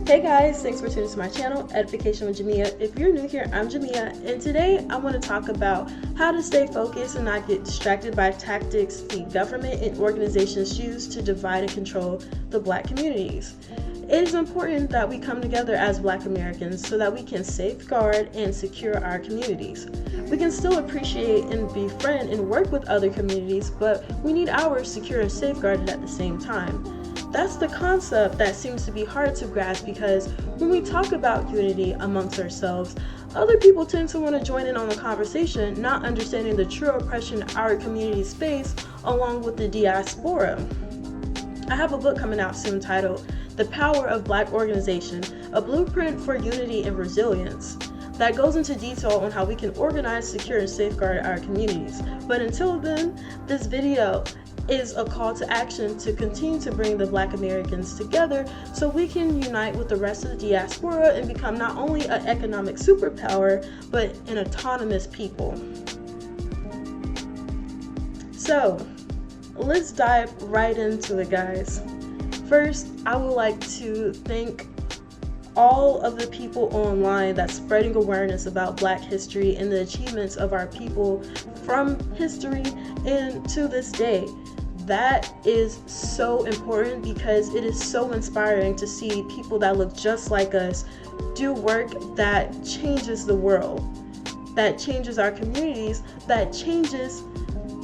Hey guys, thanks for tuning to my channel, Edification with Jamia. If you're new here, I'm Jamia, and today I want to talk about how to stay focused and not get distracted by tactics the government and organizations use to divide and control the Black communities. It is important that we come together as Black Americans so that we can safeguard and secure our communities. We can still appreciate and befriend and work with other communities, but we need ours secure and safeguarded at the same time. That's the concept that seems to be hard to grasp, because when we talk about unity amongst ourselves, other people tend to want to join in on the conversation, not understanding the true oppression our communities face along with the diaspora. I have a book coming out soon titled The Power of Black Organization, a blueprint for unity and resilience, that goes into detail on how we can organize, secure, and safeguard our communities. But until then, this video is a call to action to continue to bring the Black Americans together so we can unite with the rest of the diaspora and become not only an economic superpower, but an autonomous people. So, let's dive right into it, guys. First, I would like to thank all of the people online that's spreading awareness about Black history and the achievements of our people from history and to this day. That is so important because it is so inspiring to see people that look just like us do work that changes the world, that changes our communities, that changes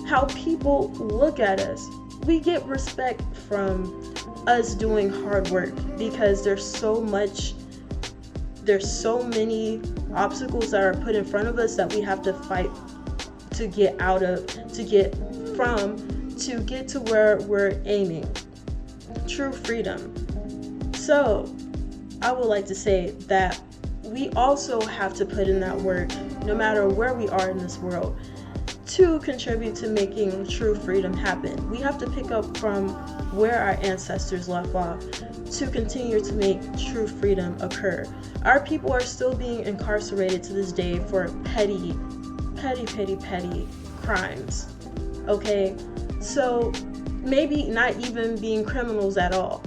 how people look at us. We get respect from us doing hard work because there's so many obstacles that are put in front of us that we have to fight to get out of, to get to where we're aiming. True freedom. So, I would like to say that we also have to put in that work, no matter where we are in this world, to contribute to making true freedom happen. We have to pick up from where our ancestors left off to continue to make true freedom occur. Our people are still being incarcerated to this day for petty crimes. Okay? So maybe not even being criminals at all.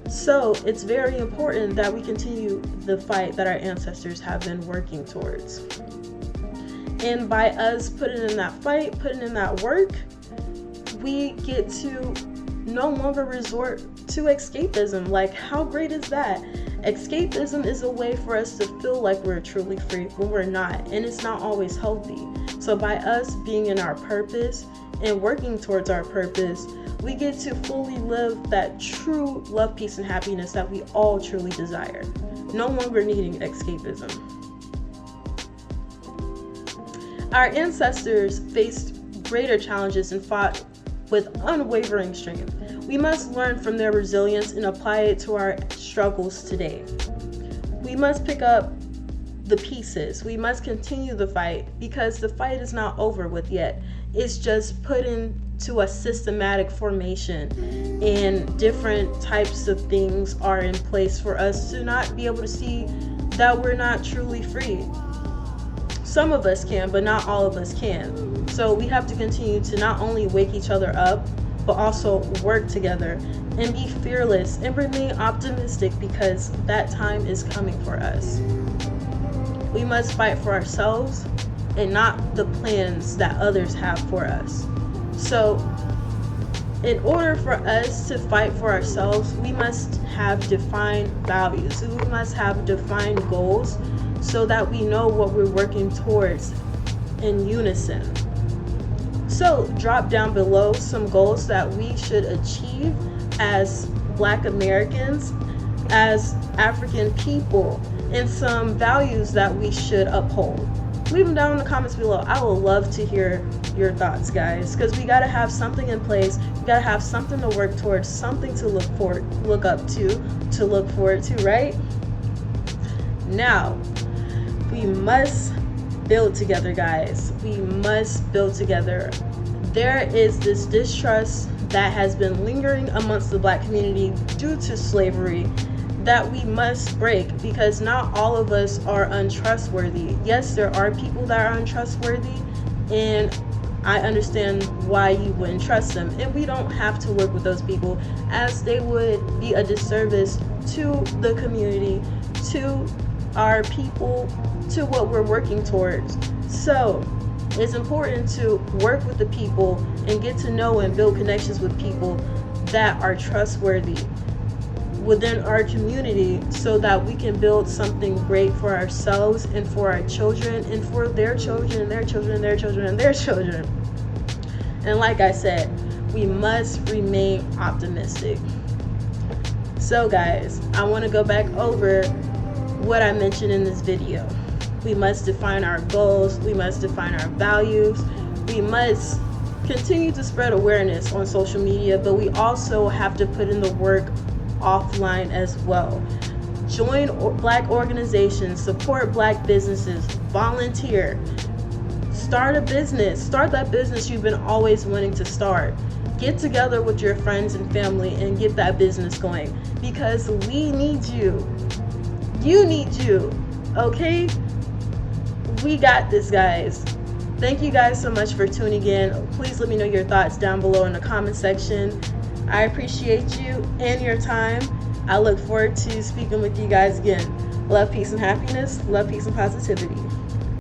So it's very important that we continue the fight that our ancestors have been working towards. And by us putting in that fight, putting in that work, we get to no longer resort to escapism. Like, how great is that? Escapism is a way for us to feel like we're truly free when we're not, and it's not always healthy. So by us being in our purpose and working towards our purpose, we get to fully live that true love, peace, and happiness that we all truly desire, no longer needing escapism. Our ancestors faced greater challenges and fought with unwavering strength. We must learn from their resilience and apply it to our struggles today. We must pick up the pieces. We must continue the fight, because the fight is not over with yet. It's just put into a systematic formation, and different types of things are in place for us to not be able to see that we're not truly free. Some of us can, but not all of us can. So we have to continue to not only wake each other up, but also work together and be fearless and remain optimistic, because that time is coming for us. We must fight for ourselves and not the plans that others have for us. So in order for us to fight for ourselves, we must have defined values. We must have defined goals so that we know what we're working towards in unison. So drop down below some goals that we should achieve as Black Americans, as African people, and some values that we should uphold. Leave them down in the comments below. I would love to hear your thoughts, guys, because we gotta have something in place. We gotta have something to work towards, something to look forward to, right? Now, we must build together, guys. We must build together. There is this distrust that has been lingering amongst the Black community due to slavery that we must break, because not all of us are untrustworthy. Yes, there are people that are untrustworthy, and I understand why you wouldn't trust them, and we don't have to work with those people, as they would be a disservice to the community, to our people, to what we're working towards. So it's important to work with the people and get to know and build connections with people that are trustworthy within our community, so that we can build something great for ourselves and for our children and for their children and their children and their children and their children. And like I said, we must remain optimistic. So guys, I want to go back over what I mentioned in this video. We must define our goals, we must define our values, we must continue to spread awareness on social media, but we also have to put in the work offline as well. Join Black organizations, support Black businesses, volunteer, start a business, start that business you've been always wanting to start. Get together with your friends and family and get that business going, because we need you. You need you, okay? We got this, guys. Thank you guys so much for tuning in. Please let me know your thoughts down below in the comment section. I appreciate you and your time. I look forward to speaking with you guys again. Love, peace, and happiness. Love, peace, and positivity.